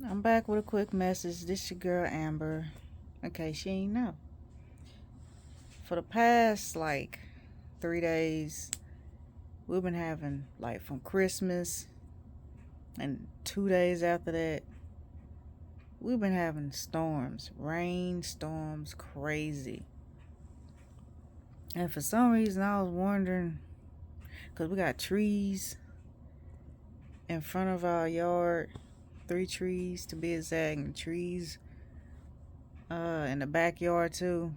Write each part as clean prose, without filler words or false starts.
I'm back with a quick message. This your girl Amber. In case she ain't know. For the past 3 days, we've been having from Christmas and 2 days after that, we've been having storms, rain storms, crazy. And for some reason, I was wondering because we got trees in front of our yard, 3 trees to be exact, and trees in the backyard too.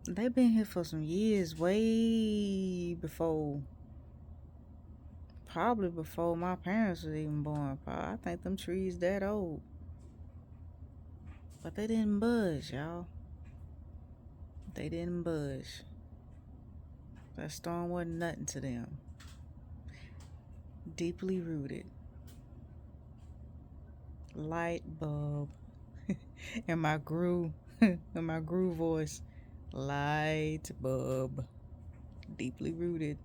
They've been here for some years, way before, probably before my parents was even born. I think them trees that old, but they didn't budge, y'all. They didn't budge. That storm wasn't nothing to them. Deeply rooted, light bulb, and my groove, and my groove voice, light bulb, deeply rooted.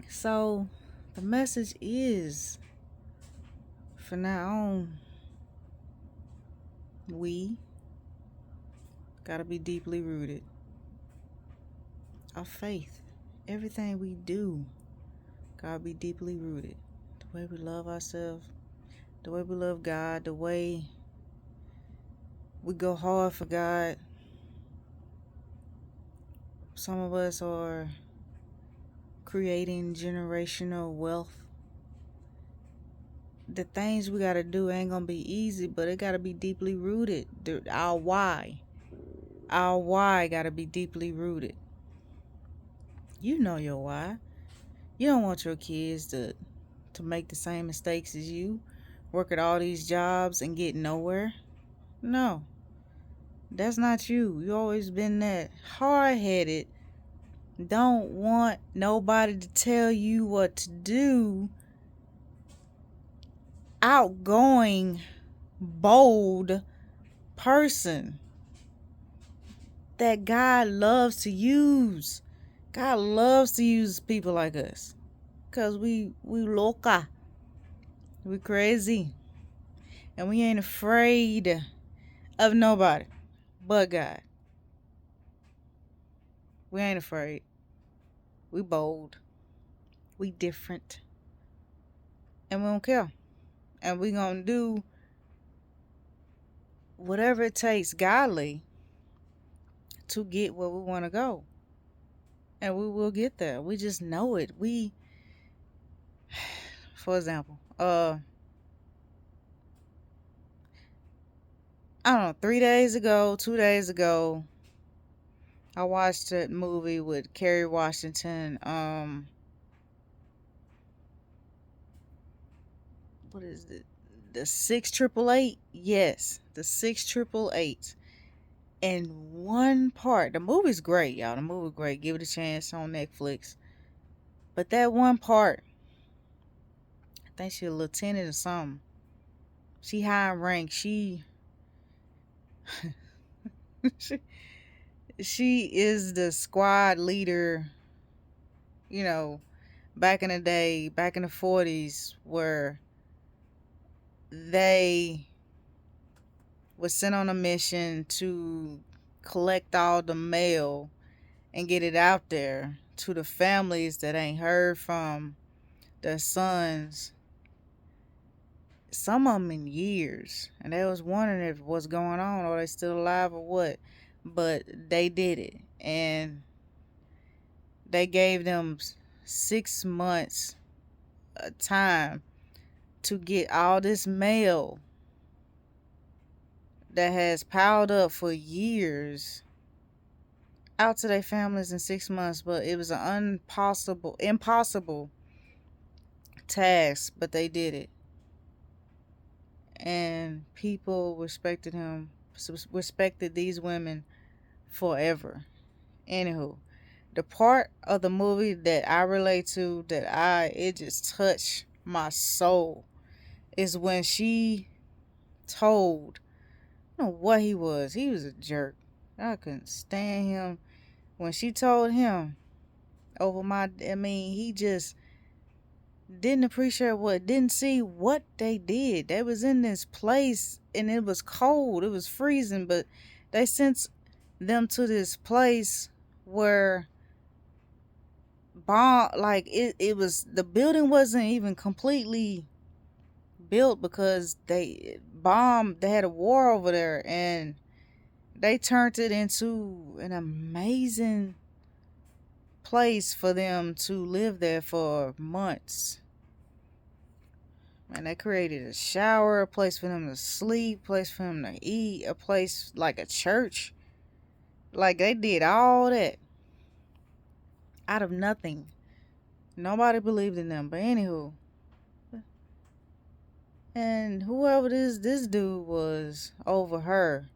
So the message is, from now on, we gotta be deeply rooted. Our faith, everything we do, gotta be deeply rooted. The way we love ourselves, the way we love God, the way we go hard for God. Some of us are creating generational wealth. The things we gotta do ain't gonna be easy, but it gotta be deeply rooted. Our why gotta be deeply rooted. You know your why. You don't want your kids to make the same mistakes as you, work at all these jobs and get nowhere. No, that's not you. You always been that hard headed, don't want nobody to tell you what to do, outgoing, bold person that God loves to use. God loves to use people like us. Cause we loca. We crazy. And we ain't afraid of nobody but God. We ain't afraid. We bold. We different. And we don't care. And we gonna do whatever it takes godly to get where we wanna go. And we will get there. We just know it. For example, I don't know, 3 days ago, 2 days ago, I watched a movie with Kerry Washington. What is it? The 688? Yes, the 688. And one part, the movie's great, y'all. The movie's great. Give it a chance on Netflix. But that one part, I think she a lieutenant or something. She high in rank. She, she is the squad leader, you know, back in the day, back in the 40s, where they was sent on a mission to collect all the mail and get it out there to the families that ain't heard from their sons, some of them in years, and they was wondering if what's going on, or they still alive or what. But they did it, and they gave them 6 months time to get all this mail that has piled up for years out to their families in 6 months. But it was an impossible task, but they did it. And people respected these women forever. Anywho, the part of the movie that I relate to, it just touched my soul, is when she told, I don't know what he was. He was a jerk. I couldn't stand him. When she told him over my, I mean, he just didn't appreciate what, didn't see what they did. They was in this place and it was cold, it was freezing, but they sent them to this place where bomb, like it was, the building wasn't even completely built because they had a war over there, and they turned it into an amazing place for them to live there for months. And they created a shower, a place for them to sleep, a place for them to eat, a place like a church. Like, they did all that out of nothing. Nobody believed in them. But anywho, and whoever this dude was over her,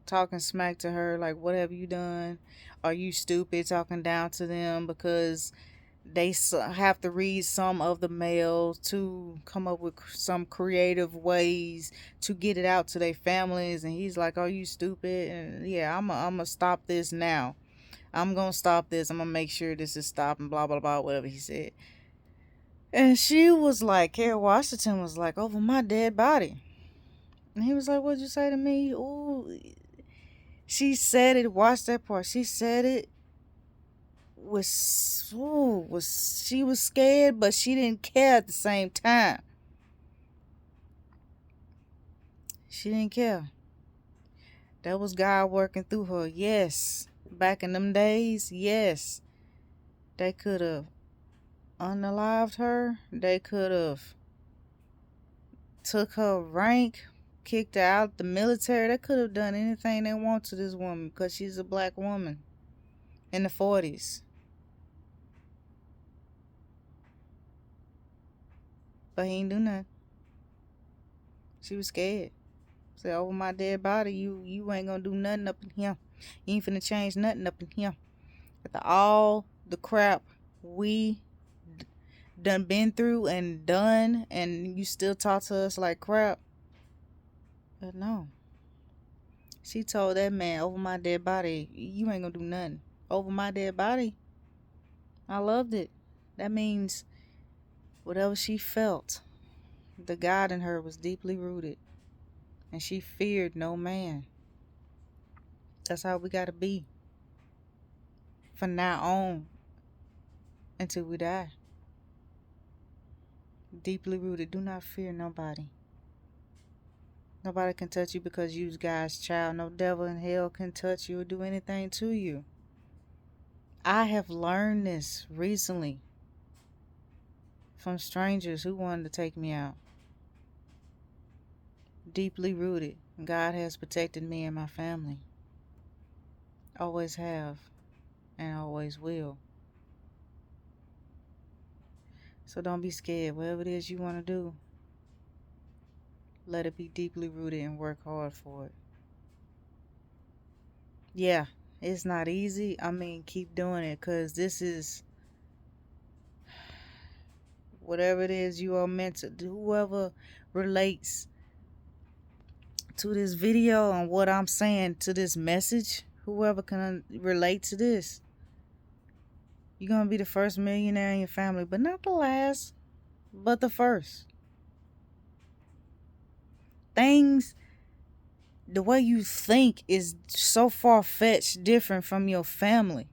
talking smack to her, like, what have you done? Are you stupid? Talking down to them because they have to read some of the mail to come up with some creative ways to get it out to their families. And he's like, are you stupid? And yeah, I'm gonna stop this now. I'm gonna stop this. I'm gonna make sure this is stopped, and blah blah blah, whatever he said. And she was like, Kerry Washington was like, over my dead body. And he was like, what'd you say to me? Ooh. She said it, watch that part. She said it she was scared, but she didn't care at the same time. She didn't care. That was God working through her. Yes. Back in them days, yes. They could have unalived her. They could have took her rank, kicked her out the military. They could have done anything they want to this woman because she's a black woman in the 40s. But he ain't do nothing. She was scared. Said, over my dead body, you ain't gonna do nothing up in here. You ain't finna change nothing up in here. After all the crap we done been through and done, and you still talk to us like crap. But no. She told that man, over my dead body, you ain't gonna do nothing. Over my dead body. I loved it. That means whatever she felt, the God in her was deeply rooted. And she feared no man. That's how we gotta be. From now on until we die. Deeply rooted. Do not fear nobody. Nobody can touch you because you's God's child. No devil in hell can touch you or do anything to you. I have learned this recently from strangers who wanted to take me out. Deeply rooted. God has protected me and my family. Always have and always will. So don't be scared. Whatever it is you want to do, let it be deeply rooted and work hard for it. Yeah, it's not easy. I mean, keep doing it, because this is whatever it is you are meant to do. Whoever relates to this video and what I'm saying, to this message, whoever can relate to this, you're going to be the first millionaire in your family, but not the last, but the first. Things, the way you think is so far-fetched different from your family.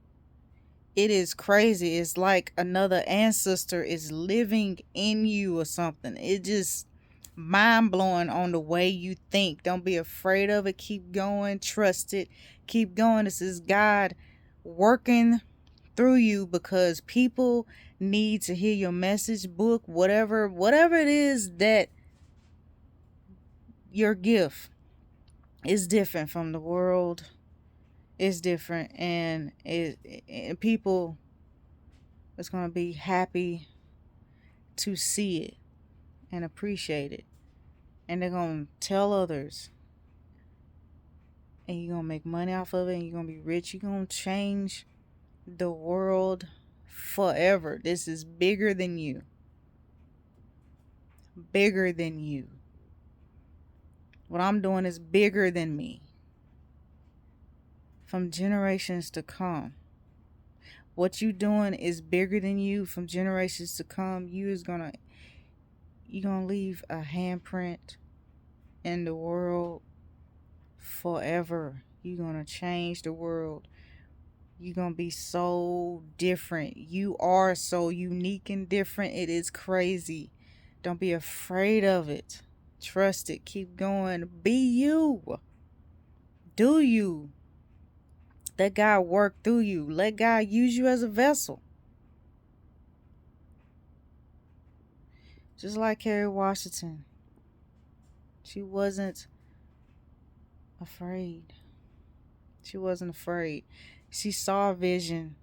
It is crazy. It's like another ancestor is living in you or something. It just mind-blowing on the way you think. Don't be afraid of it. Keep going. Trust it. Keep going. This is God working through you, because people need to hear your message, book, whatever it is, that your gift is different from the world. It's different, and people is going to be happy to see it and appreciate it, and they're going to tell others, and you're going to make money off of it, and you're going to be rich. You're going to change the world forever. This is bigger than you. Bigger than you. What I'm doing is bigger than me. From generations to come. What you doing is bigger than you from generations to come. You're gonna leave a handprint in the world forever. You're gonna change the world. You're gonna be so different. You are so unique and different. It is crazy. Don't be afraid of it. Trust it. Keep going. Be you. Do you. Let God work through you. Let God use you as a vessel. Just like Kerry Washington. She wasn't afraid. She wasn't afraid. She saw a vision.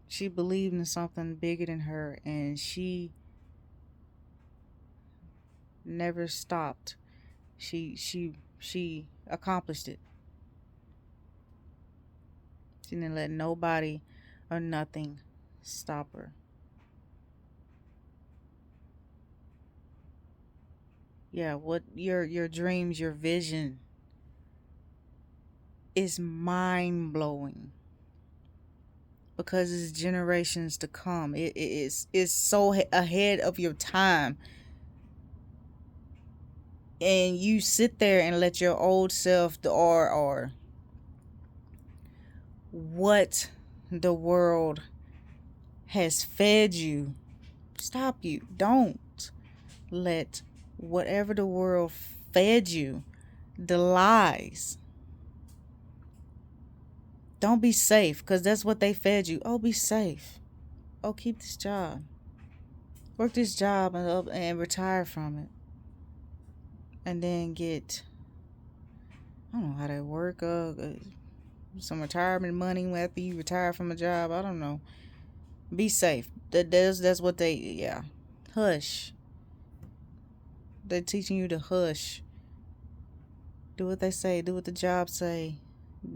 She believed in something bigger than her, and she never stopped. She accomplished it. She didn't let nobody or nothing stop her. Yeah, what your dreams, your vision is mind blowing because it's generations to come. It's so ahead of your time. And you sit there and let your old self or what the world has fed you stop you. Don't let whatever the world fed you, the lies. Don't be safe, because that's what they fed you. Oh, be safe. Oh, keep this job. Work this job and retire from it. And then get, I don't know how that work. Some retirement money after you retire from a job. I don't know. Be safe. That's what they, yeah. Hush. They're teaching you to hush. Do what they say. Do what the job say.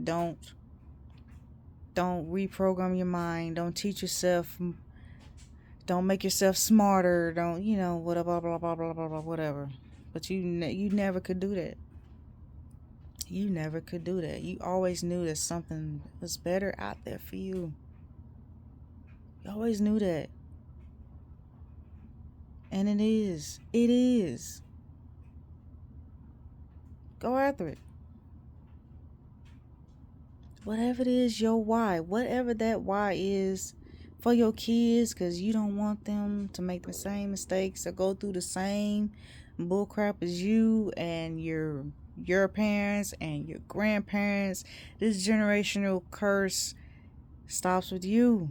Don't reprogram your mind. Don't teach yourself. Don't make yourself smarter. Don't, whatever, blah, blah, blah, blah, blah, whatever. But you never could do that. You never could do that. You always knew that something was better out there for you. You always knew that. And it is. It is. Go after it. Whatever it is, your why. Whatever that why is for your kids, because you don't want them to make the same mistakes or go through the same bullcrap as you and your parents and your grandparents. This generational curse stops with you.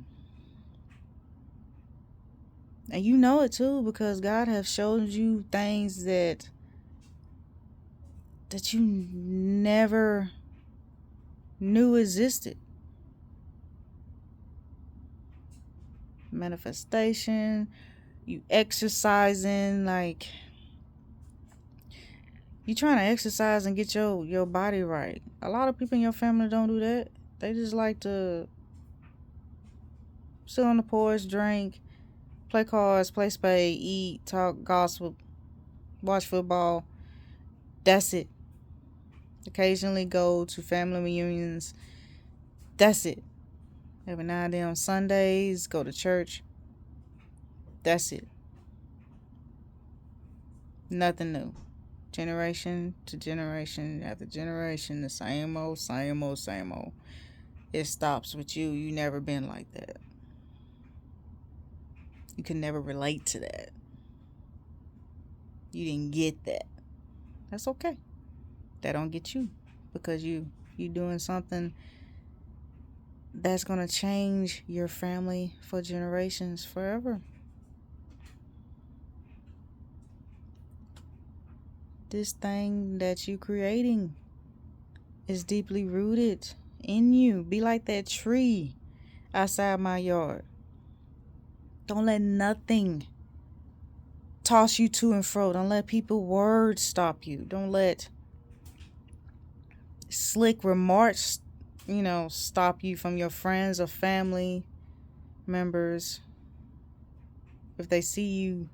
And you know it too, because God has shown you things that you never knew existed. Manifestation, you exercising, like you trying to exercise and get your body right. A lot of people in your family don't do that. They just like to sit on the porch, drink, play cards, play spade, eat, talk, gossip, watch football. That's it. Occasionally go to family reunions. That's it. Every now and then on Sundays, go to church. That's it. Nothing new. Generation to generation after generation, the same old, same old, same old. It stops with you. You never been like that. You can never relate to that. You didn't get that. That's okay. That don't get you, because you doing something that's gonna change your family for generations forever. This thing that you creating is deeply rooted in you. Be like that tree outside my yard. Don't let nothing toss you to and fro. Don't let people's words stop you. Don't let slick remarks, stop you from your friends or family members. If they see you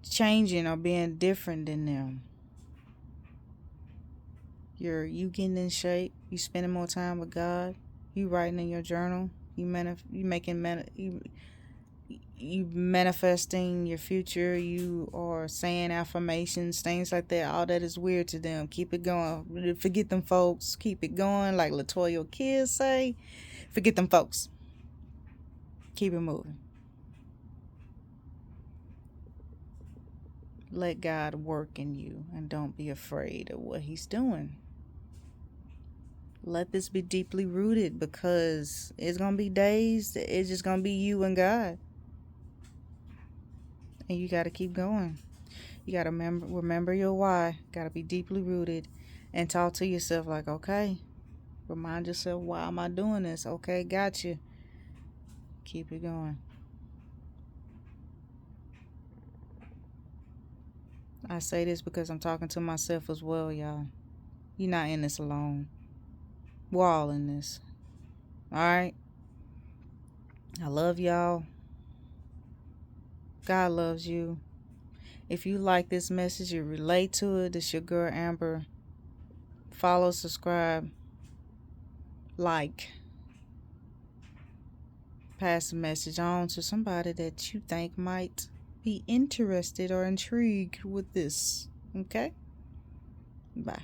changing or being different than them, you getting in shape, you spending more time with God, you writing in your journal, You manifesting your future. You are saying affirmations, things like that. All that is weird to them. Keep it going. Forget them folks. Keep it going, like Latoya kids say. Forget them folks. Keep it moving. Let God work in you and don't be afraid of what He's doing. Let this be deeply rooted, because it's going to be days that it's just going to be you and God. And you got to keep going. You got to remember your why. Got to be deeply rooted and talk to yourself like, okay, remind yourself, why am I doing this? Okay, got you. Keep it going. I say this because I'm talking to myself as well, y'all. You're not in this alone. We're all in this. All right? I love y'all. God loves you. If you like this message, you relate to it, it's your girl Amber. Follow, subscribe, like. Pass the message on to somebody that you think might be interested or intrigued with this. Okay? Bye.